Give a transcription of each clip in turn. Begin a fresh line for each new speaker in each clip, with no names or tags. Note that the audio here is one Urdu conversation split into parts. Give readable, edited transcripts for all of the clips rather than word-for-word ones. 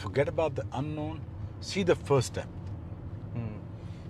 forget about the unknown, see the first step.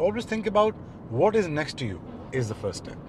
Always think about what is next to you is the first step.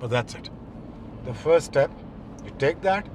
But that's it. The first step, you take that,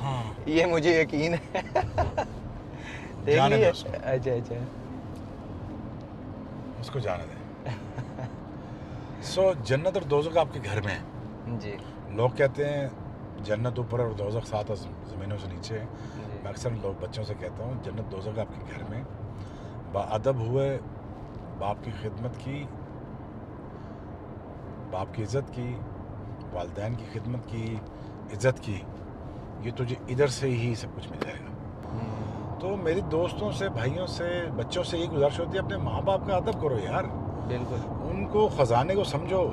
ہاں
یہ مجھے یقین ہے. دیکھ
جانے
لیا.
دیں اس کو,
اچھا اچھا.
اس کو جانے دیں. سو جنت اور دوزخ آپ کے گھر میں ہے.
جی
لوگ کہتے ہیں جنت اوپر اور دوزخ 7 زمینوں سے نیچے ہے.
جی
میں اکثر لوگ بچوں سے کہتا ہوں جنت دوزخ آپ کے گھر میں, باادب ہوئے, باپ کی خدمت کی, باپ کی عزت کی, والدین کی خدمت کی, عزت کی, یہ تجھے ادھر سے ہی سب کچھ مل جائے گا. تو میری دوستوں سے, بھائیوں سے, بچوں سے یہ گزارش ہوتی ہے اپنے ماں باپ کا ادب کرو یار.
بالکل
ان کو خزانے کو سمجھو.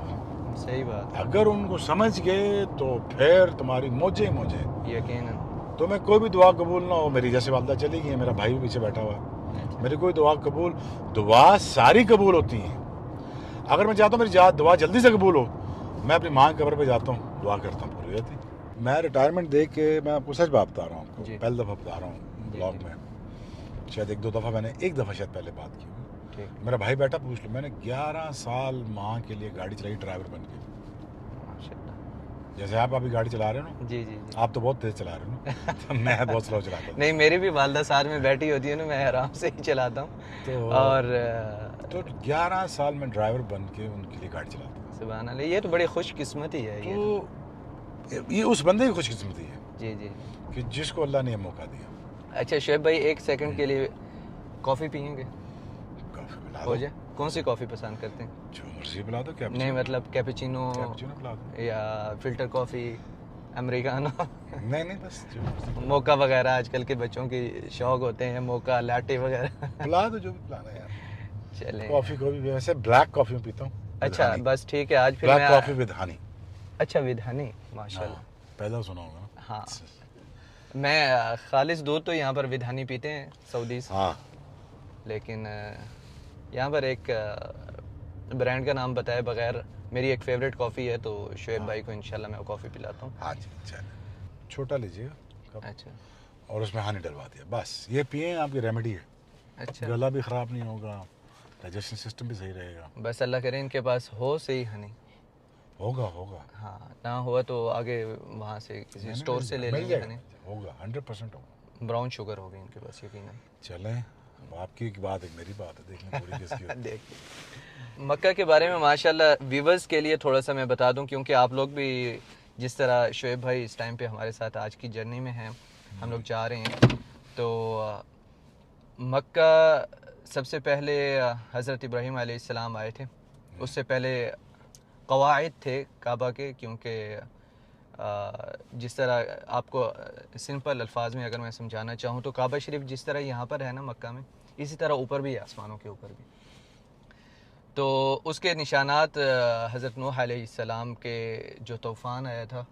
صحیح بات.
اگر ان کو سمجھ گئے تو پھر تمہاری موجیں موجیں.
یقیناً.
تمہیں کوئی بھی دعا قبول نہ ہو, میری جیسے والدہ چلی گئی ہے, میرا بھائی بھی پیچھے بیٹھا ہوا ہے, میری کوئی دعا قبول, دعا ساری قبول ہوتی ہیں. اگر میں چاہتا ہوں میری دعا جلدی سے قبول ہو, میں اپنی ماں کی قبر پہ جاتا ہوں, دعا کرتا ہوں, پوری ہوتی. میں ریٹائرمنٹ دیکھ کے, میں آپ کو سچ بات بتا رہا ہوں, آپ کو
جی.
پہلی دفعہ بتا رہا ہوں بلاگ میں, شاید 1-2 دفعہ میں نے, 1 دفعہ شاید پہلے بات کی ہوئی.
ٹھیک.
میرا بھائی بیٹھا, پوچھ لو, میں نے 11 سال ماں کے لیے گاڑی چلائی ڈرائیور بن کے.
ماشاء اللہ.
جیسے آپ ابھی گاڑی چلا رہے ہو نا,
جی جی جی.
آپ تو بہت تیز چلا رہے ہو نا, تو میں بہت سلو چلاتا ہوں.
نہیں میری بھی والدہ ساتھ میں بیٹھی ہوتی ہے نا, میں آرام سے ہی چلاتا ہوں.
تو 11 سال میں ڈرائیور بن کے ان کے لیے گاڑی چلاتا ہوں.
سبحان اللہ, یہ تو بڑی خوش قسمتی ہے.
یہ اس بندے کی خوش قسمتی ہے
جی جی.
کہ جس کو اللہ نے یہ موقع دیا.
اچھا شعیب بھائی, 1 سیکنڈ کے لیے کافی پئیں گے؟
کافی پلا
ہو
دو,
جائے. کون سی کافی پسند کرتے ہیں؟
جو مرضی پلا دو.
نہیں مطلب کیپچینو
پلا دو,
یا فلٹر کافی, امریکانو,
نہیں بس جو مرضی
موکا وغیرہ. آج کل کے بچوں کی شوق ہوتے ہیں موکا, لاٹے وغیرہ.
پلا دو جو بھی پلانا ہے یار.
چلیں.
کافی کو بھی ویسے بلیک کافی میں پیتا ہوں.
اچھا بس ٹھیک ہے. آج پھر
بلیک
میں
کافی ود ہنی.
اچھا ود ہنی, ماشاء اللہ.
پہلا سنا ہوگا نا.
ہاں میں خالص دودھ تو یہاں پر ود ہنی پیتے ہیں سعودیز,
ہاں
لیکن یہاں پر ایک برانڈ کا نام بتائے بغیر میری ایک فیوریٹ کافی ہے, تو شعیب بھائی کو انشاءاللہ میں وہ کافی پلاتا ہوں.
ہاں جی, چلیں چھوٹا لیجیے گا
اچھا
اور اس میں ہانی ڈلوا دیا, بس یہ پئیں, آپ کی ریمیڈی ہے.
اچھا.
گلا بھی خراب نہیں ہوگا, ڈائجیشن سسٹم بھی صحیح رہے گا.
بس اللہ کرے ان کے پاس ہو صحیح ہنی.
ہوگا.
ہاں نہ ہوا تو آگے وہاں سے کسی اسٹور سے لے لیں گے. ہنی
ہوگا, 100% ہوگا.
براؤن شوگر ہوگی ان کے پاس یقیناً.
چلیں, اب آپ کی بات ہے, میری بات ہے, دیکھ لیں پوری کس کی ہوتی ہے.
دیکھ مکہ کے بارے میں ماشاءاللہ ویورز کے لیے تھوڑا سا میں بتا دوں, کیونکہ آپ لوگ بھی جس طرح شعیب بھائی اس ٹائم پہ ہمارے ساتھ آج کی جرنی میں ہیں, ہم لوگ جا رہے ہیں. تو مکہ سب سے پہلے حضرت ابراہیم علیہ السلام آئے تھے. اس سے پہلے قواعد تھے کعبہ کے, کیونکہ جس طرح آپ کو سمپل الفاظ میں اگر میں سمجھانا چاہوں تو کعبہ شریف جس طرح یہاں پر ہے نا مکہ میں, اسی طرح اوپر بھی ہے, آسمانوں کے اوپر بھی. تو اس کے نشانات حضرت نوح علیہ السلام کے جو طوفان آیا تھا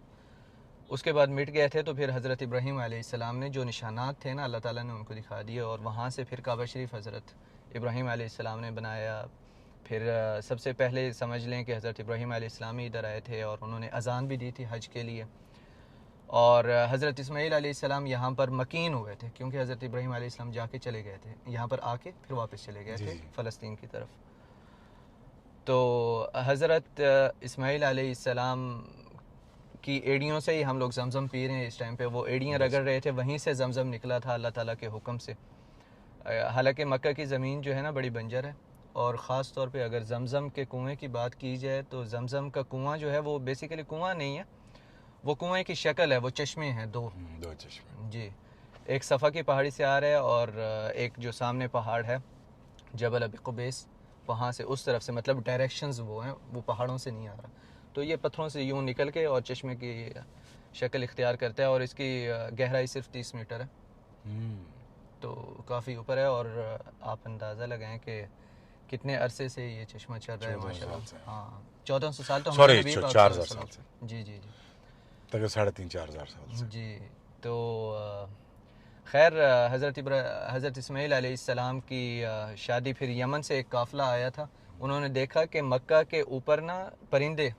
اس کے بعد مٹ گئے تھے, تو پھر حضرت ابراہیم علیہ السلام نے جو نشانات تھے نا اللہ تعالیٰ نے ان کو دکھا دیے, اور وہاں سے پھر کعبہ شریف حضرت ابراہیم علیہ السلام نے بنایا. پھر سب سے پہلے سمجھ لیں کہ حضرت ابراہیم علیہ السلام ہی ادھر آئے تھے, اور انہوں نے اذان بھی دی تھی حج کے لیے. اور حضرت اسماعیل علیہ السلام یہاں پر مکین ہوئے تھے, کیونکہ حضرت ابراہیم علیہ السلام جا کے چلے گئے تھے یہاں پر آ کے, پھر واپس چلے گئے تھے فلسطین کی طرف. تو حضرت اسماعیل علیہ السلام کی ایڑیوں سے ہی ہم لوگ زمزم پی رہے ہیں اس ٹائم پہ. وہ ایڑیاں رگڑ رہے تھے, وہیں سے زمزم نکلا تھا اللہ تعالیٰ کے حکم سے. حالانکہ مکہ کی زمین جو ہے نا بڑی بنجر ہے, اور خاص طور پہ اگر زمزم کے کنویں کی بات کی جائے تو زمزم کا کنواں جو ہے وہ بیسیکلی کنواں نہیں ہے, وہ کنویں کی شکل ہے, وہ چشمے ہیں دو
چشمے.
جی, ایک صفا کی پہاڑی سے آ رہا ہے, اور ایک جو سامنے پہاڑ ہے جبل ابی قبیس, وہاں سے اس طرف سے, مطلب ڈائریکشنز وہ ہیں, وہ پہاڑوں سے نہیں آ رہا. تو یہ پتھروں سے یوں نکل کے اور چشمے کی شکل اختیار کرتا ہے, اور اس کی گہرائی صرف 30 میٹر ہے, تو کافی اوپر ہے. اور آپ اندازہ لگائیں کہ کتنے عرصے سے یہ چشمہ چل رہا ہے ماشاءاللہ. ہاں 1400 سال تو ہمارے نبی پاک
4000 سال سے.
جی جی جی
تک 3,500-4,000 سال سے.
جی. تو خیر حضرت اسماعیل علیہ السلام کی شادی پھر یمن سے ایک قافلہ آیا تھا. انہوں نے دیکھا کہ مکہ کے اوپر نا پرندے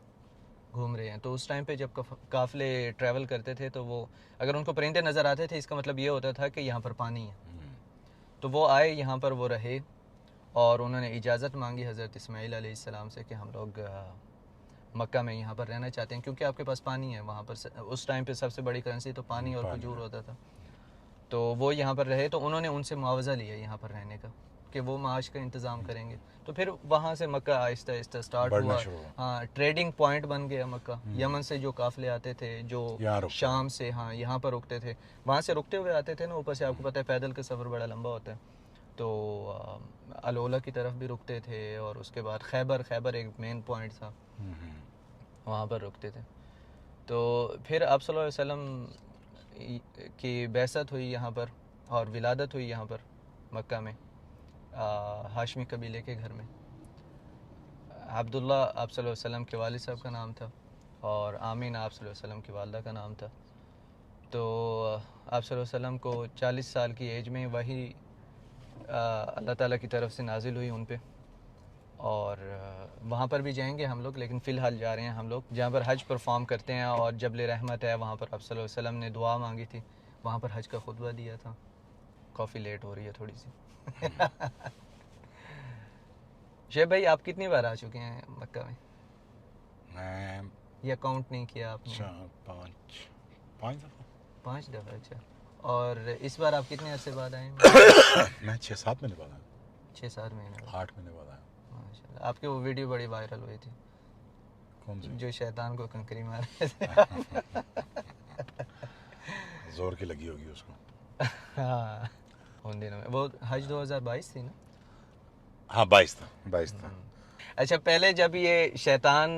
گھوم رہے ہیں, تو اس ٹائم پہ جب قافلے ٹریول کرتے تھے تو وہ اگر ان کو پرندے نظر آتے تھے, اس کا مطلب یہ ہوتا تھا کہ یہاں پر پانی ہے. تو وہ آئے یہاں پر, وہ رہے, اور انہوں نے اجازت مانگی حضرت اسماعیل علیہ السلام سے کہ ہم لوگ مکہ میں یہاں پر رہنا چاہتے ہیں کیونکہ آپ کے پاس پانی ہے وہاں پر. اس ٹائم پہ سب سے بڑی کرنسی تو پانی اور کھجور ہوتا تھا. تو وہ یہاں پر رہے, تو انہوں نے ان سے معاوضہ لیا یہاں پر رہنے کا کہ وہ معاش کا انتظام کریں گے. تو پھر وہاں سے مکہ آہستہ آہستہ سٹارٹ ہوا. ہاں, ٹریڈنگ پوائنٹ بن گیا مکہ. یمن سے جو قافلے آتے تھے, جو شام سے, ہاں یہاں پر رکتے تھے, وہاں سے رکتے ہوئے آتے تھے نا. اوپر سے آپ کو پتہ ہے پیدل کا سفر بڑا لمبا ہوتا ہے, تو الولا کی طرف بھی رکتے تھے, اور اس کے بعد خیبر ایک مین پوائنٹ تھا, وہاں پر رکتے تھے. تو پھر آپ صلی اللہ علیہ وسلم کی بعثت ہوئی یہاں پر, اور ولادت ہوئی یہاں پر مکہ میں ہاشمی قبیلے کے گھر میں. عبداللہ آپ صلی اللہ علیہ وسلم کے والد صاحب کا نام تھا, اور آمینہ آپ صلی اللہ علیہ وسلم کی والدہ کا نام تھا. تو آپ صلی اللہ علیہ وسلم کو 40 سال کی ایج میں وحی اللہ تعالیٰ کی طرف سے نازل ہوئی ان پہ, اور وہاں پر بھی جائیں گے ہم لوگ, لیکن فی الحال جا رہے ہیں ہم لوگ جہاں پر حج پرفارم کرتے ہیں. اور جبل رحمت ہے وہاں پر آپ صلی اللہ علیہ وسلم نے دعا مانگی تھی, وہاں پر حج کا خطبہ دیا تھا. کافی لیٹ ہو رہی ہے تھوڑی سی. شعیب بھائی آپ کتنی بار آ چکے ہیں مکہ میں؟
میں
یا کاؤنٹ نہیں کیا آپ نے؟ 5 دفعہ. اچھا, اور اس بار آپ کتنے عرصے بعد آئے ہیں؟
میں 6-7 مہینے بعد آیا.
6-7 مہینے
8 مہینے بعد آیا.
ماشاء اللہ. آپ کی وہ ویڈیو بڑی وائرل ہوئی تھی,
کون سی؟
جو شیطان کو کنکری مار رہے تھے.
زور کی لگی ہوگی اس کو.
ہاں ان دنوں میں وہ حج 2022 تھی نا؟
ہاں 22 تھا.
اچھا, پہلے جب یہ شیطان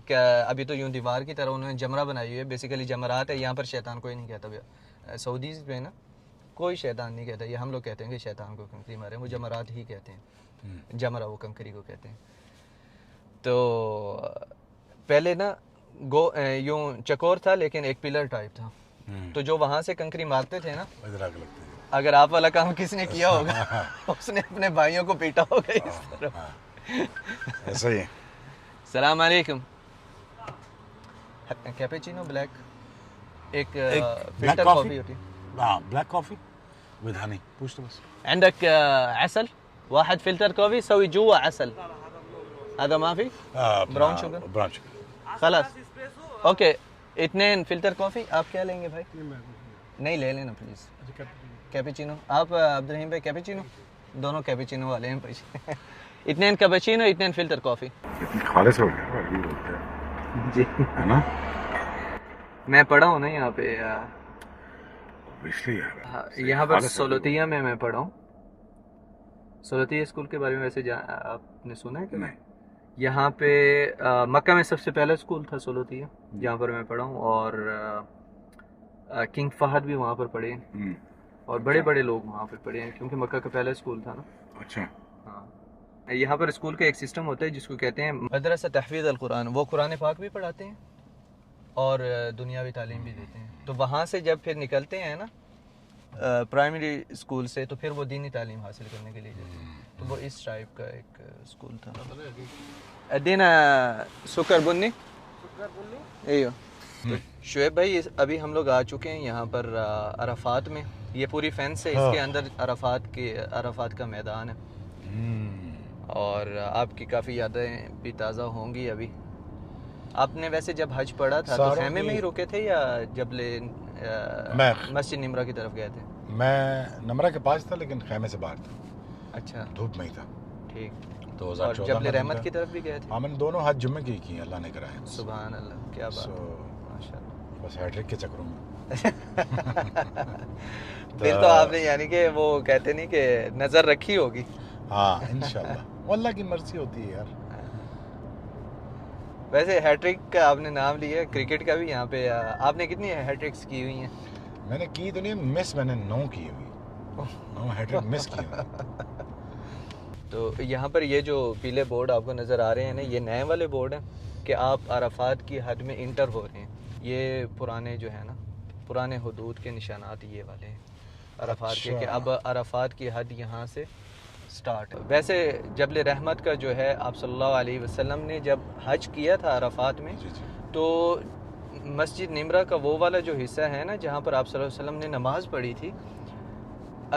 کا, ابھی تو یوں دیوار کی طرح انہوں نے جمرہ بنائی ہوئی ہے, بیسیکلی جمرات ہے, یہاں پر شیطان کوئی نہیں کہتا. سعودیز میں نا کوئی شیطان نہیں کہتا, یہ ہم لوگ کہتے ہیں کہ شیطان کو کنکری مارے, وہ جمرات ہی کہتے ہیں. جمرہ وہ کنکری کو کہتے ہیں. تو پہلے نا یوں چکور تھا, لیکن ایک پلر ٹائپ تھا. تو جو وہاں سے کنکری مارتے تھے نا, اگر آپ والا کام کس نے کیا ہوگا اس نے اپنے بھائیوں کو پیٹا ہوگا اس طرح.
ایسا ہی ہے.
السلام علیکم. کیپیچینو بلیک, ایک فلٹر کافی ہوتی ہے.
ہاں بلیک کافی with honey. پوچھ لو بس.
عندك عسل واحد فلتر كوفي سوي جوا عسل, هذا ما في براون شوگر.
براؤن شوگر
خلاص اوکے. 2 filter coffee. آپ کیا لیں گے بھائی؟ نہیں لے لینا پلیز. کیپیچینو. آپ عبد الرحیم بھائی کیپیچینو, دونوں کیپیچینو والے ہیں پیچھے. 2 کیپیچینو 2 فلٹر کافی.
خالص ہو گیا ابھی بولتے ہیں
جی
ہے نا.
میں پڑھا ہوں نا یہاں پہ, یہاں پر سولوتیہ میں پڑھا ہوں. سولوتیہ اسکول کے بارے میں ویسے آپ نے سنا ہے کہ
نہیں؟
یہاں پہ مکہ میں سب سے پہلا اسکول تھا سولوتیہ, جہاں پر میں پڑھا ہوں. اور کنگ فہد بھی وہاں پر پڑھے ہیں, اور بڑے بڑے لوگ وہاں پہ پڑھے ہیں, کیونکہ مکہ کا پہلا اسکول تھا نا.
اچھا.
ہاں, یہاں پر اسکول کا ایک سسٹم ہوتا ہے جس کو کہتے ہیں مدرسہ تحفیظ القرآن. وہ قرآن پاک بھی پڑھاتے ہیں اور دنیاوی تعلیم بھی دیتے ہیں. تو وہاں سے جب پھر نکلتے ہیں نا پرائمری اسکول سے, تو پھر وہ دینی تعلیم حاصل کرنے کے لیے جاتے ہیں. تو وہ اس ٹائپ کا ایک اسکول تھا. ادینا سکر بنی. ایو. شعیب بھائی ابھی ہم لوگ آ چکے ہیں یہاں پر عرفات میں. یہ پوری فینس ہے, اس کے اندر عرفات کا میدان ہے, اور آپ کی کافی یادیں بھی تازہ ہوں گی ابھی. آپ نے ویسے جب حج پڑھا تھا تو خیمے میں ہی رکے تھے یا جبل مسجد نمرہ کی طرف گئے تھے؟
میں نمرہ کے پاس تھا لیکن خیمے سے باہر تھا.
اچھا,
دھوپ میں ہی تھا.
ٹھیک.
2014
اور جبل رحمت کی طرف بھی گئے تھے؟
ہاں میں نے دونوں حج جمعے کی ہیں, اللہ نے کرائے.
سبحان اللہ, کیا بات ہے, ماشاء اللہ.
بس ہیٹرک کے چکروں میں.
پھر تو آپ نے یعنی کہ وہ کہتے نہیں کہ نظر رکھی ہوگی.
ہاں انشاءاللہ, وہ اللہ کی مرضی ہوتی ہے یار.
ویسے ہیٹرک کا آپ نے نام لیا, کرکٹ کا بھی یہاں پہ آپ نے کتنی ہیٹرکس کی ہوئی ہیں؟
میں نے کی تو نہیں, مس میں نے 9 کی ہوئی. 9 ہیٹرک مس کی ہوئی.
تو یہاں پر یہ جو پیلے بورڈ آپ کو نظر آ رہے ہیں نا, یہ نئے والے بورڈ ہیں کہ آپ عرفات کی حد میں انٹر ہو رہے ہیں. یہ پرانے جو ہے نا, پرانے حدود کے نشانات یہ والے ہیں عرفات کے, کہ اب عرفات کی حد یہاں سے سٹارٹ. ویسے جبل رحمت کا جو ہے, آپ صلی اللہ علیہ وسلم نے جب حج کیا تھا عرفات میں, تو مسجد نمرہ کا وہ والا جو حصہ ہے نا جہاں پر آپ صلی اللہ علیہ وسلم نے نماز پڑھی تھی,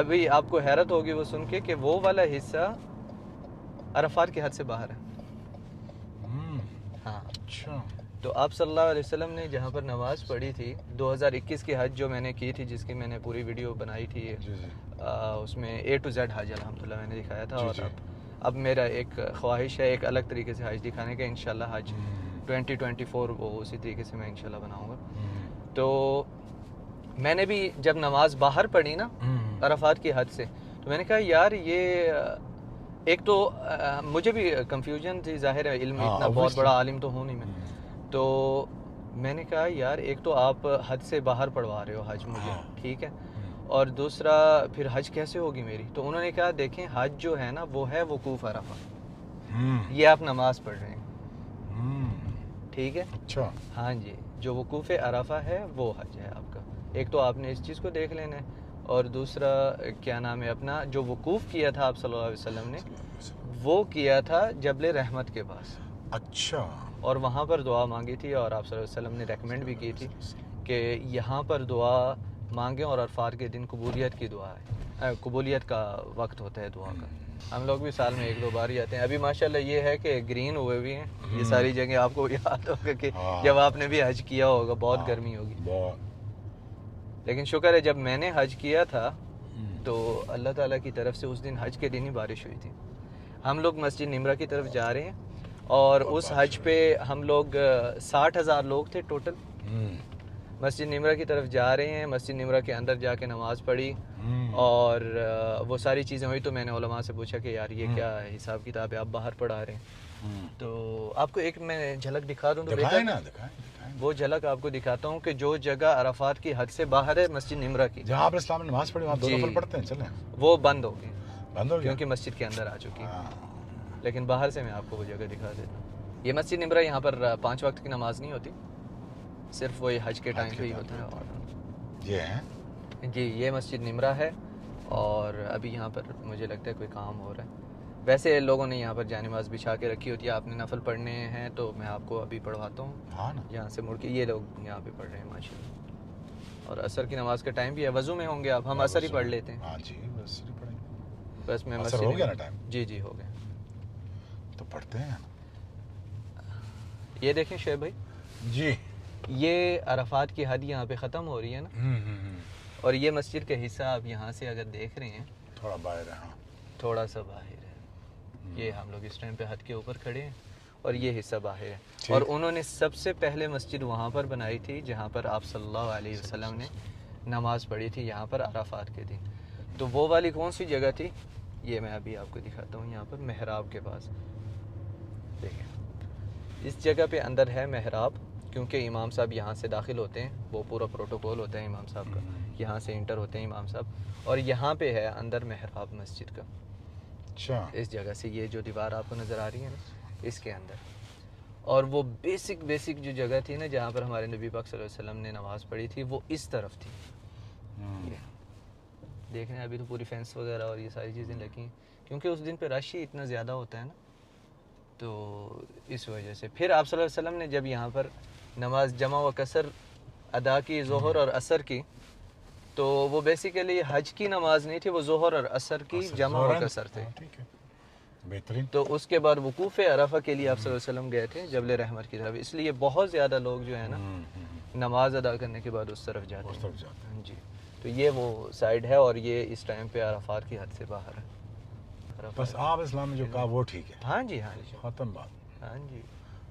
ابھی آپ کو حیرت ہوگی وہ سن کے کہ وہ والا حصہ عرفات کی حد سے باہر ہے. ہاں
اچھا
تو آپ صلی اللہ علیہ وسلم نے جہاں پر نماز پڑھی تھی 2021 کی حج جو میں نے کی تھی، جس کی میں نے پوری ویڈیو بنائی تھی،
جی جی
اس میں اے ٹو زیڈ حج الحمدللہ میں نے دکھایا تھا.
جی
اور
جی.
اب میرا ایک خواہش ہے ایک الگ طریقے سے حج دکھانے کا، انشاءاللہ حج 2024 وہ اسی طریقے سے میں انشاءاللہ بناؤں گا. تو میں نے بھی جب نماز باہر پڑھی نا عرفات کی حد سے، تو میں نے کہا یار یہ ایک تو مجھے بھی کنفیوژن تھی، ظاہر ہے علم اتنا بہت بڑا عالم تو ہوں نہیں میں. تو میں نے کہا یار ایک تو آپ حد سے باہر پڑھوا رہے ہو حج مجھے، ٹھیک ہے، اور دوسرا پھر حج کیسے ہوگی میری؟ تو انہوں نے کہا دیکھیں حج جو ہے نا وہ ہے وقوف عرفہ، یہ آپ نماز پڑھ رہے ہیں، ٹھیک ہے.
اچھا
ہاں جی، جو وقوف عرفہ ہے وہ حج ہے آپ کا. ایک تو آپ نے اس چیز کو دیکھ لینا ہے، اور دوسرا کیا نام ہے اپنا جو وقوف کیا تھا آپ صلی اللہ علیہ وسلم نے، وہ کیا تھا جبل رحمت کے پاس.
اچھا.
اور وہاں پر دعا مانگی تھی، اور آپ صلی اللہ علیہ وسلم نے ریکمینڈ بھی کی تھی کہ یہاں پر دعا مانگیں، اور عرفات کے دن قبولیت کی دعا ہے، قبولیت کا وقت ہوتا ہے دعا کا. ہم لوگ بھی سال میں 1-2 بار ہی آتے ہیں. ابھی ماشاءاللہ یہ ہے کہ گرین ہوئے بھی ہیں یہ ساری جگہ. آپ کو یاد ہوگا کہ جب آپ نے بھی حج کیا ہوگا بہت گرمی ہوگی، لیکن شکر ہے جب میں نے حج کیا تھا تو اللہ تعالیٰ کی طرف سے اس دن حج کے دن ہی بارش ہوئی تھی. ہم لوگ مسجد نمرہ کی طرف جا رہے ہیں، اور اس حج پہ ہم لوگ 60,000 لوگ تھے ٹوٹل. مسجد نمرہ کی طرف جا رہے ہیں، مسجد نمرہ کے اندر جا کے نماز پڑھی، اور وہ ساری چیزیں ہوئی. تو میں نے علماء سے پوچھا کہ یار یہ کیا حساب کتاب ہے، آپ باہر پڑھا رہے ہیں؟ تو آپ کو ایک میں جھلک دکھا دوں تو
دکھائیں نا، دکھائیں.
وہ جھلک آپ کو دکھاتا ہوں کہ جو جگہ عرفات کی حد سے باہر ہے مسجد نمرہ کی،
جہاں آپ اسلام نے نماز پڑھی وہاں 2 نفل پڑھتے ہیں. چلیں
وہ بند ہو گئی،
بند ہو گیا
کیونکہ مسجد کے اندر آ چکی ہے. لیکن باہر سے میں آپ کو وہ جگہ دکھا دیتا ہوں. یہ مسجد نمرہ یہاں پر 5 وقت کی نماز نہیں ہوتی، صرف وہی حج کے ٹائم پہ ہی ہوتا ہے. اور
یہ ہے
جی یہ مسجد نمرہ ہے، اور ابھی یہاں پر مجھے لگتا ہے کوئی کام ہو رہا ہے. ویسے لوگوں نے یہاں پر جانماز بچھا کے رکھی ہوتی ہے. آپ نے نفل پڑھنے ہیں تو میں آپ کو ابھی پڑھواتا ہوں.
ہاں نا.
یہاں سے مڑ کے یہ لوگ یہاں پہ پڑھ رہے ہیں ماشاءاللہ. اور عصر کی نماز کا ٹائم بھی ہے، وضو میں ہوں گے آپ، ہم عصر ہی پڑھ لیتے ہیں.
ہاں جی بس ہی پڑھیں گے.
بس میں
عصر ہو گیا نا ٹائم؟
جی جی ہو گیا.
تو پڑھتے ہیں.
یہ دیکھیں شعیب بھائی،
جی
یہ عرفات کی حد یہاں پہ ختم ہو رہی ہے نا، اور یہ مسجد کا حصہ آپ یہاں سے اگر دیکھ رہے ہیں
تھوڑا باہر ہے. ہاں
تھوڑا سا باہر ہے. یہ ہم لوگ اس ٹائم پہ حد کے اوپر کھڑے ہیں، اور یہ حصہ باہر ہے. اور انہوں نے سب سے پہلے مسجد وہاں پر بنائی تھی جہاں پر آپ صلی اللہ علیہ وسلم نے نماز پڑھی تھی، یہاں پر عرفات کے دن. تو وہ والی کون سی جگہ تھی؟ یہ میں ابھی آپ کو دکھاتا ہوں. یہاں پر محراب کے پاس دیکھیں، اس جگہ پہ اندر ہے محراب، کیونکہ امام صاحب یہاں سے داخل ہوتے ہیں، وہ پورا پروٹوکول ہوتا ہے امام صاحب کا، یہاں سے انٹر ہوتے ہیں امام صاحب. اور یہاں پہ ہے اندر محراب مسجد کا.
اچھا.
اس جگہ سے یہ جو دیوار آپ کو نظر آ رہی ہے نا، اس کے اندر. اور وہ بیسک جو جگہ تھی نا جہاں پر ہمارے نبی پاک صلی اللہ علیہ وسلم نے نماز پڑھی تھی، وہ اس طرف تھی. دیکھیں ابھی تو پوری فینس وغیرہ اور یہ ساری چیزیں لگی ہیں، کیونکہ اس دن پہ رش ہی اتنا زیادہ ہوتا ہے نا، تو اس وجہ سے. پھر آپ صلی اللہ علیہ وسلم نے جب یہاں پر نماز جمع و کثر ادا کی، ظہر اور عصر کی، تو وہ بیسیکلی حج کی نماز نہیں تھی، وہ ظہر اور عصر کی جمع و کثر تھے.
بہترین.
تو اس کے بعد وقوف عرفہ کے لیے آپ صلی اللہ علیہ وسلم گئے تھے جبل رحمت کی طرف. اس لیے بہت زیادہ لوگ جو ہے نا نماز ادا کرنے کے بعد اس طرف جاتے ہیں. جی تو یہ وہ سائڈ ہے، اور یہ اس ٹائم پہ عرفات کی حد سے باہر ہے.
بس آپ اسلام نے جو کہا وہ ٹھیک ہے.
ہاں جی ہاں جی
ختم بات.
ہاں جی.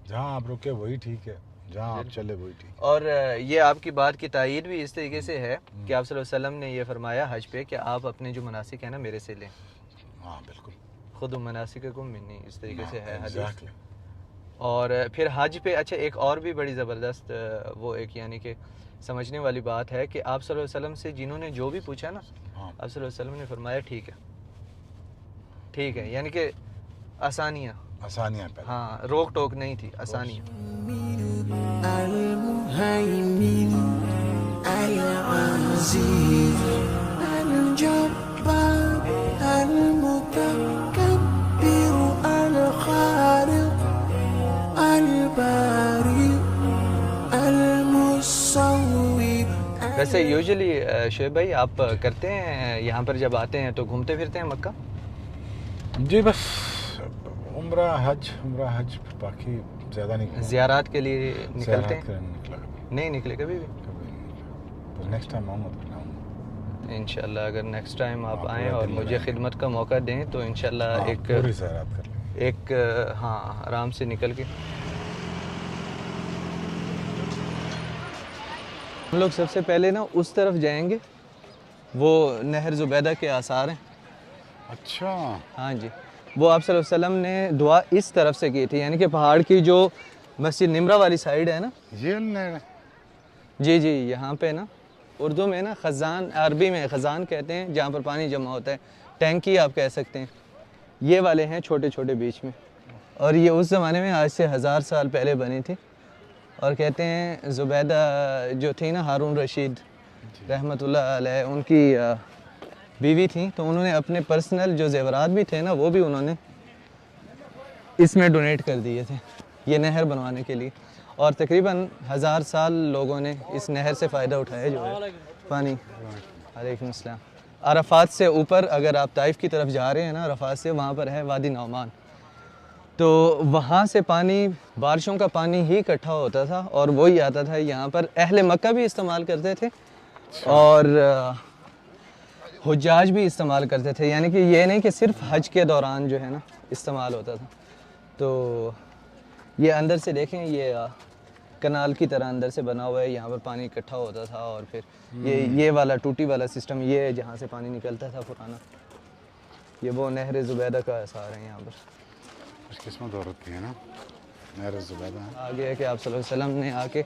جہاں آپ رکے وہی ٹھیک ہے، جہاں آپ چلے وہی ٹھیک ہے.
اور یہ آپ کی بات کی تائید بھی اس طریقے سے ہے کہ آپ صلی اللہ علیہ وسلم نے یہ فرمایا حج پہ کہ آپ اپنے جو مناسک ہیں نا میرے سے لیں.
ہاں بالکل.
خود مناسککم منی، اس طریقے سے ہے حدیث.
Exactly.
اور پھر حج پہ اچھا ایک اور بھی بڑی زبردست وہ ایک یعنی کہ سمجھنے والی بات ہے کہ آپ صلی اللہ علیہ وسلم سے جنہوں نے جو بھی پوچھا نا، آپ صلی اللہ علیہ وسلم نے فرمایا ٹھیک ہے ٹھیک ہے، یعنی کہ آسانیاں
پہلے.
ہاں، روک ٹوک نہیں تھی، آسانیاں.
المهيمن العزيز الجبار المتكبر الخالق البارئ المصور.
ویسے یوزلی شعیب بھائی آپ کرتے ہیں یہاں پر جب آتے ہیں تو گھومتے پھرتے ہیں مکہ؟
جی بس عمرہ حج باقی زیادہ نہیں
زیارات کے لیے نکلتے ہیں؟
نکلا کبھی
نہیں نکلے کبھی بھی؟
کبھی نہیں نکلا. بس نیکسٹ ٹائم آؤں گا تو پھر آؤں گا.
انشاءاللہ اگر نیکسٹ ٹائم آپ
ہاں،
آئیں
پورا
اور
دن
مجھے
لگائیں گے.
خدمت کا موقع دیں تو انشاءاللہ
ہاں،
ایک
پوری زیارات کر لیں گے.
ایک ہاں آرام سے نکل کے. ہم لوگ سب سے پہلے نا اس طرف جائیں گے، وہ نہر زبیدہ کے آثار ہیں.
اچھا
ہاں جی، وہ آپ صلی اللہ علیہ وسلم نے دعا اس طرف سے کی تھی، یعنی کہ پہاڑ کی جو مسجد نمرہ والی سائیڈ ہے نا.
یہ نہر ہے.
جی جی، یہاں پہ نا اردو میں نا خزان، عربی میں خزان کہتے ہیں جہاں پر پانی جمع ہوتا ہے، ٹینکی آپ کہہ سکتے ہیں. یہ والے ہیں چھوٹے چھوٹے بیچ میں، اور یہ اس زمانے میں آج سے 1000 سال پہلے بنی تھی. اور کہتے ہیں زبیدہ جو تھی نا ہارون رشید رحمۃ اللہ علیہ، ان کی بیوی تھیں، تو انہوں نے اپنے پرسنل جو زیورات بھی تھے نا وہ بھی انہوں نے اس میں ڈونیٹ کر دیے تھے یہ نہر بنوانے کے لیے. اور تقریباً 1000 سال لوگوں نے اس نہر سے فائدہ اٹھایا جو ہے پانی. علیکم السلام. عرفات سے اوپر اگر آپ طائف کی طرف جا رہے ہیں نا، عرفات سے وہاں پر ہے وادی نعمان، تو وہاں سے پانی، بارشوں کا پانی ہی اکٹھا ہوتا تھا اور وہی آتا تھا یہاں پر. اہل مکہ بھی استعمال کرتے تھے اور حجاج بھی استعمال کرتے تھے، یعنی کہ یہ نہیں کہ صرف حج کے دوران جو ہے نا استعمال ہوتا تھا. تو یہ اندر سے دیکھیں، یہ کنال کی طرح اندر سے بنا ہوا ہے، یہاں پر پانی اکٹھا ہوتا تھا. اور پھر یہ والا ٹوٹی والا سسٹم، یہ جہاں سے پانی نکلتا تھا پرانا، یہ وہ نہر زبیدہ کا اثار ہے. یہاں پر
خوش قسمت عورت کی ہے نا نہر زبیدہ.
آگے ہے کہ آپ صلی اللہ علیہ وسلم نے آ کے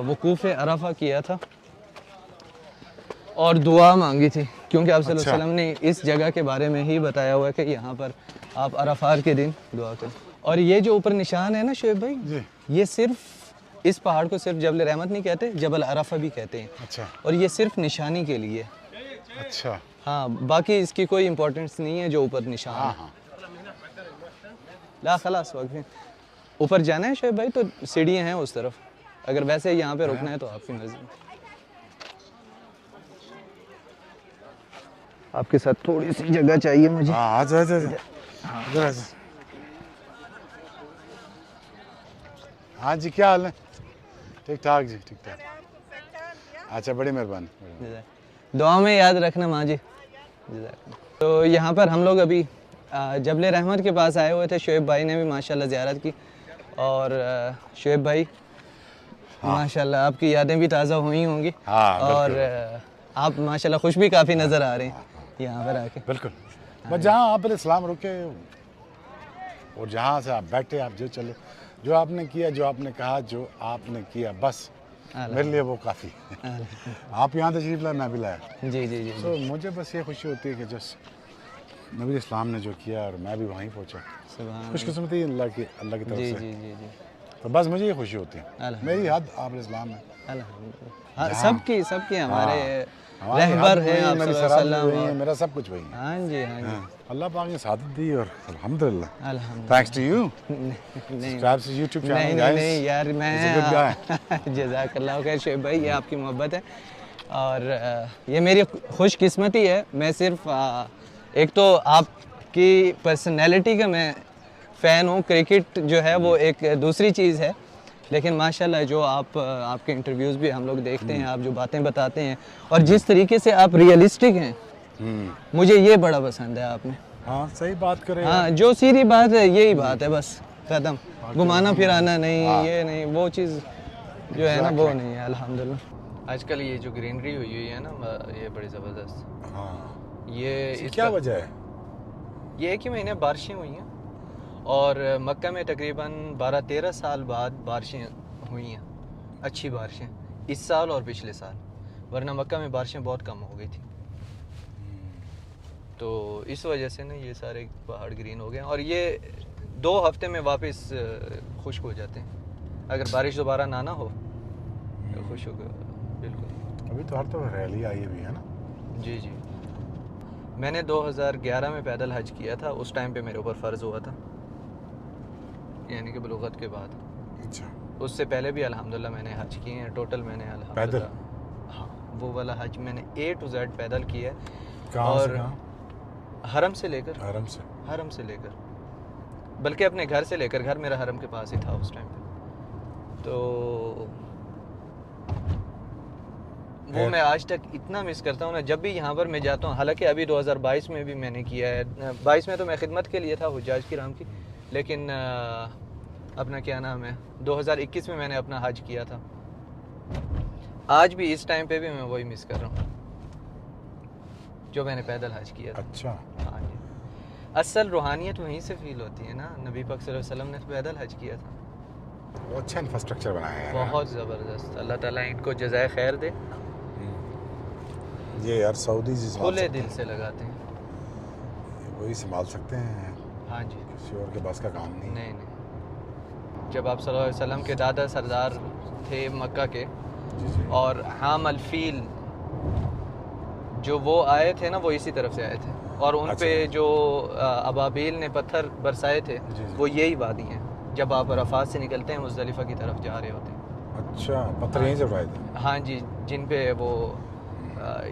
وقوف عرفہ کیا تھا اور دعا مانگی تھی، کیونکہ آپ صلی اللہ علیہ وسلم نے اس جگہ کے بارے میں ہی بتایا ہوا ہے کہ یہاں پر آپ عرفات کے دن دعا کریں. اور یہ جو اوپر نشان ہے نا شعیب بھائی،
جی
یہ صرف اس پہاڑ کو صرف جبل رحمت نہیں کہتے، جبل عرفہ بھی کہتے ہیں.
اچھا
اور یہ صرف نشانی کے لیے.
اچھا.
ہاں، باقی اس کی کوئی امپورٹنس نہیں ہے جو اوپر نشان
ہاں
ہے.
ہاں.
لا خلاص وقت اوپر جانا ہے شعیب بھائی تو سیڑھیاں ہیں اس طرف، اگر ویسے یہاں پہ رکنا ہے تو آپ کی مرضی. آپ کے ساتھ تھوڑی سی جگہ چاہیے مجھے.
ہاں آ جا ادھر آ جا. ہاں جی، کیا حال ہے؟ ٹھیک ٹھاک جی، ٹھیک ٹھاک. اچھا، بڑی مہربانی.
دعا میں یاد رکھنا ماں جی. تو یہاں پر ہم لوگ ابھی جبل رحمت کے پاس آئے ہوئے تھے. شعیب بھائی نے بھی ماشاءاللہ زیارت کی، اور شعیب بھائی ماشاءاللہ آپ کی یادیں بھی تازہ ہوئی ہوں گی، اور آپ ماشاءاللہ خوش بھی کافی نظر آ رہے ہیں یہاں پر آ کے.
بالکل. بس جہاں آپ اسلام رکے اور جہاں سے آپ بیٹھے، آپ جو چلے، جو آپ نے کیا، جو آپ نے کہا، جو آپ نے کیا، بس میرے لیے وہ کافی. آپ یہاں تشریف لائے، میں بھی لایا.
جی جی جی.
تو مجھے بس یہ خوشی ہوتی ہے کہ جس نبی اسلام نے جو کیا اور میں بھی وہیں پہنچا. خوش قسمتی اللہ کی طرف
جی
سے.
جی جی جی.
تو بس مجھے یہ خوشی ہوتی ہے. میری حد آپ اسلام ہے.
الحمدللہ. سب کی ہمارے رہبر ہیں آپ صلی اللہ علیہ وسلم.
میرا سب کچھ وہی ہے.
ہاں جی ہاں جی.
اللہ پاک نے سعادت دی اور الحمدللہ.
الحمدللہ.
Thanks to you.
نہیں
سبسکرائب ٹو یوٹیوب چینل
نہیں نہیں یار، میں جزاک اللہ خیر شعیب بھائی، یہ آپ کی محبت ہے اور یہ میری خوش قسمتی ہے. میں صرف ایک تو آپ کی پرسنالٹی کا میں فین ہوں، کرکٹ جو ہے وہ ایک دوسری چیز ہے، لیکن ماشاءاللہ جو آپ کے انٹرویوز بھی ہم لوگ دیکھتے ہیں، آپ جو باتیں بتاتے ہیں اور جس طریقے سے آپ ریئلسٹک ہیں، مجھے یہ بڑا پسند ہے آپ نے.
ہاں صحیح بات کرے.
ہاں، جو سیدھی بات ہے یہی بات ہے، بس ختم. گھمانا پھرانا نہیں، یہ نہیں، وہ چیز جو ہے نا وہ نہیں ہے. الحمدللہ. آج کل یہ جو گرینری ہوئی ہے نا، یہ بڑی زبردست.
ہاں.
یہ
کیا وجہ ہے؟
یہ ایک ہی مہینے بارشیں ہوئی ہیں اور مکہ میں تقریباً 12-13 سال بعد بارشیں ہوئی ہیں، اچھی بارشیں، اس سال اور پچھلے سال. ورنہ مکہ میں بارشیں بہت کم ہو گئی تھی. تو اس وجہ سے نا یہ سارے پہاڑ گرین ہو گئے ہیں، اور یہ 2 ہفتے میں واپس خشک ہو جاتے ہیں اگر بارش دوبارہ نہ ہو. خشک بالکل.
ابھی تو ہر طرف ریلی آئی ہوئی ہے نا.
جی جی. میں نے 2011 میں پیدل حج کیا تھا، اس ٹائم پہ میرے اوپر فرض ہوا تھا، یعنی کہ بلوغت کے بعد.
اچھا.
اس سے پہلے بھی الحمدللہ میں نے حج کیے ہیں. ٹوٹل میں نے الحمدللہ ہاں وہ والا حج میں نے A to Z پیدل کیا ہے.
کہاں سے
اور
کہاں؟
حرم سے لے کر
حرم سے.
حرم سے لے کر بلکہ اپنے گھر سے لے کر، گھر میرا حرم کے پاس ہی تھا اس ٹائم پہ، تو وہ میں آج تک اتنا مس کرتا ہوں نا جب بھی یہاں پر میں جاتا ہوں. حالانکہ ابھی 2022 میں بھی میں نے کیا ہے، 22 میں تو میں خدمت کے لیے تھا حجاج کرام کی، لیکن اپنا کیا نام ہے 2021 میں نے اپنا حج کیا تھا. آج بھی اس ٹائم پہ بھی میں وہی مس کر رہا ہوں جو میں نے پیدل حج کیا تھا.
اچھا.
ہاں جی، اصل روحانیت وہیں سے فیل ہوتی ہے نا. نبی پاک صلی اللہ علیہ وسلم نے پیدل حج کیا تھا.
وہ اچھا انفراسٹرکچر بنایا ہے،
بہت زبردست. اللہ تعالیٰ ان کو جزائے خیر دے.
یہ یار سعودی
کھلے دل سے لگاتے ہیں،
وہی سنبھال سکتے ہیں.
ہاں جی.
کسی اور کے بس کا کام نہیں.
نہیں نہیں. جب آپ صلی اللہ علیہ وسلم کے دادا سردار تھے مکہ کے، اور حام الفیل جو وہ آئے تھے نا، وہ اسی طرف سے آئے تھے، اور ان پہ جو ابابیل نے پتھر برسائے تھے وہ یہی وادی ہیں جب آپ عرفات سے نکلتے ہیں مزدلفہ کی طرف جا رہے ہوتے ہیں.
اچھا، پتھر یہیں سے اٹھائے تھے.
ہاں جی، جن پہ وہ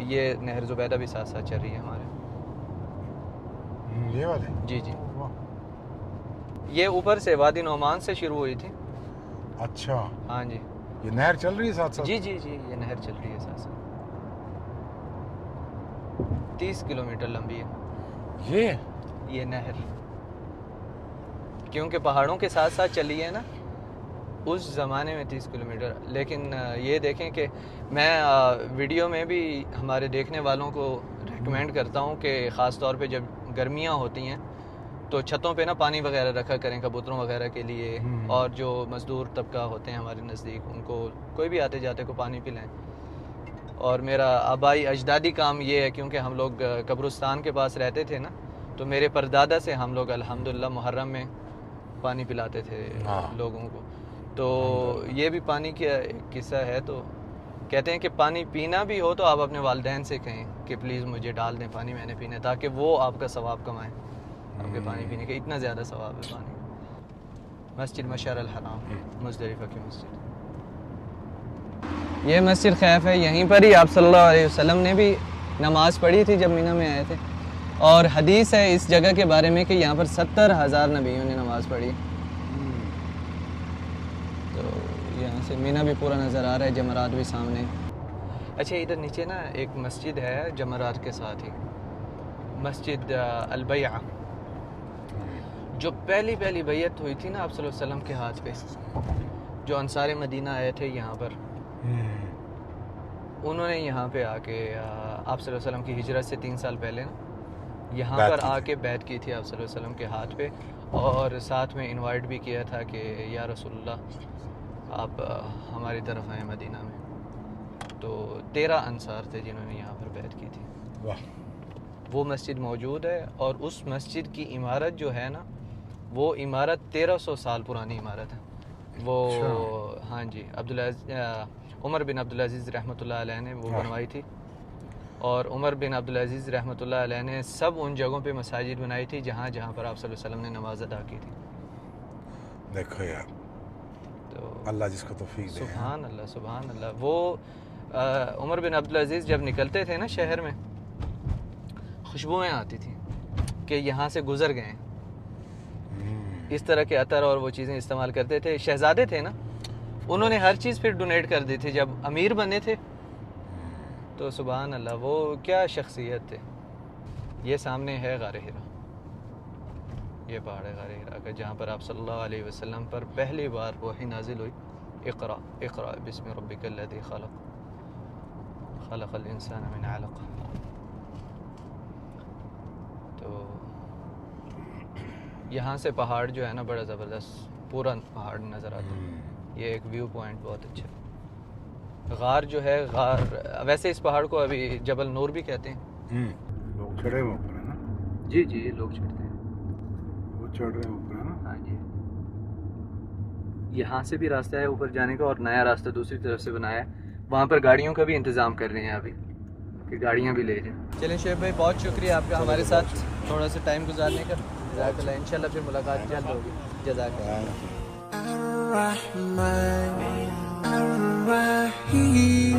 یہ نہر زبیدہ بھی ساتھ ساتھ چل رہی ہے ہمارے.
یہ والے؟
جی جی. یہ اوپر سے وادی نعمان سے شروع ہوئی تھی.
اچھا.
ہاں جی.
یہ نہر چل رہی ہے ساتھ ساتھ؟
جی جی جی، یہ نہر چل رہی ہے ساتھ ساتھ. 30 کلومیٹر لمبی ہے یہ نہر، کیونکہ پہاڑوں کے ساتھ ساتھ چلی ہے نا اس زمانے میں 30 کلومیٹر. لیکن یہ دیکھیں کہ میں ویڈیو میں بھی ہمارے دیکھنے والوں کو ریکمینڈ کرتا ہوں کہ خاص طور پہ جب گرمیاں ہوتی ہیں تو چھتوں پہ نا پانی وغیرہ رکھا کریں کبوتروں وغیرہ کے لیے، اور جو مزدور طبقہ ہوتے ہیں ہمارے نزدیک ان کو کوئی بھی آتے جاتے کو پانی پلائیں. اور میرا آبائی اجدادی کام یہ ہے، کیونکہ ہم لوگ قبرستان کے پاس رہتے تھے نا، تو میرے پردادا سے ہم لوگ الحمدللہ محرم میں پانی پلاتے تھے لوگوں کو. تو یہ بھی پانی کا قصہ ہے. تو کہتے ہیں کہ پانی پینا بھی ہو تو آپ اپنے والدین سے کہیں کہ پلیز مجھے ڈال دیں پانی، میں نے پینا ہے، تاکہ وہ آپ کا ثواب کمائیں. آپ کے پانی پینے کا اتنا زیادہ ثواب ہے پانی. مسجد مشعر الحرام، مزدلفہ کی مسجد. یہ مسجد خیف ہے، یہیں پر ہی آپ صلی اللہ علیہ وسلم نے بھی نماز پڑھی تھی جب مینا میں آئے تھے. اور حدیث ہے اس جگہ کے بارے میں کہ یہاں پر 70,000 نبیوں نے نماز پڑھی. تو یہاں سے مینا بھی پورا نظر آ رہا ہے، جمرات بھی سامنے. اچھا، ادھر نیچے نا ایک مسجد ہے جمرات کے ساتھ ہی، مسجد البیعہ، جو پہلی بیعت ہوئی تھی نا آپ صلی اللہ علیہ وسلم کے ہاتھ پہ، جو انصار مدینہ آئے تھے یہاں پر، انہوں نے یہاں پہ آ کے آپ صلی اللہ علیہ وسلم کی ہجرت سے 3 سال پہلے یہاں پر آ کے بیعت کی تھی آپ صلی اللہ علیہ وسلم کے ہاتھ پہ، اور ساتھ میں انوائٹ بھی کیا تھا کہ یا رسول اللہ آپ ہماری طرف آئیں مدینہ میں. تو 13 انصار تھے جنہوں نے یہاں پر بیعت کی تھی. وہ مسجد موجود ہے، اور اس مسجد کی عمارت جو ہے نا، وہ عمارت 1300 سال پرانی عمارت ہے. وہ ہاں جی، عمر بن عبدالعزیز رحمۃ اللہ علیہ نے وہ بنوائی تھی. اور عمر بن عبدالعزیز رحمۃ اللہ علیہ نے سب ان جگہوں پہ مساجد بنائی تھی جہاں پر آپ صلی اللہ علیہ وسلم نے نماز ادا کی تھی.
دیکھو یار،
تو
اللہ جس کو توفیق دے.
سبحان اللہ سبحان اللہ. وہ عمر بن عبدالعزیز جب نکلتے تھے نا شہر میں، خوشبوئیں آتی تھیں کہ یہاں سے گزر گئے. اس طرح کے عطر اور وہ چیزیں استعمال کرتے تھے. شہزادے تھے نا، انہوں نے ہر چیز پھر ڈونیٹ کر دی تھی. جب امیر بنے تھے تو سبحان اللہ، وہ کیا شخصیت تھے. یہ سامنے ہے غار ہرا، یہ پہاڑ ہے غار ہرا کا، جہاں پر آپ صلی اللہ علیہ وسلم پر پہلی بار وحی نازل ہوئی. اقرا اقرا بسم ربک الذی خلق خلق الانسان من علق. تو یہاں سے پہاڑ جو ہے نا بڑا زبردست پورا پہاڑ نظر آتا ہے. یہ ایک ویو پوائنٹ بہت اچھا. غار جو ہے، غار ویسے اس پہاڑ کو ابھی جبل نور بھی کہتے ہیں.
لوگ چڑھے ہوئے اوپر ہے نا؟
جی جی، لوگ چڑھتے ہیں.
وہ چڑھ رہے ہیں اوپر ہے نا؟
ہاں جی. یہاں سے بھی راستہ ہے اوپر جانے کا، اور نیا راستہ دوسری طرف سے بنایا ہے. وہاں پر گاڑیوں کا بھی انتظام کر رہے ہیں ابھی کہ گاڑیاں بھی لے جائیں. چلیں شعیب بھائی، بہت شکریہ آپ کا ہمارے ساتھ تھوڑا سا ٹائم گزارنے کا. جزاک اللہ. انشاءاللہ پھر ملاقات جلد ہوگی. جزاک اللہ.
الرحمن الرحیم.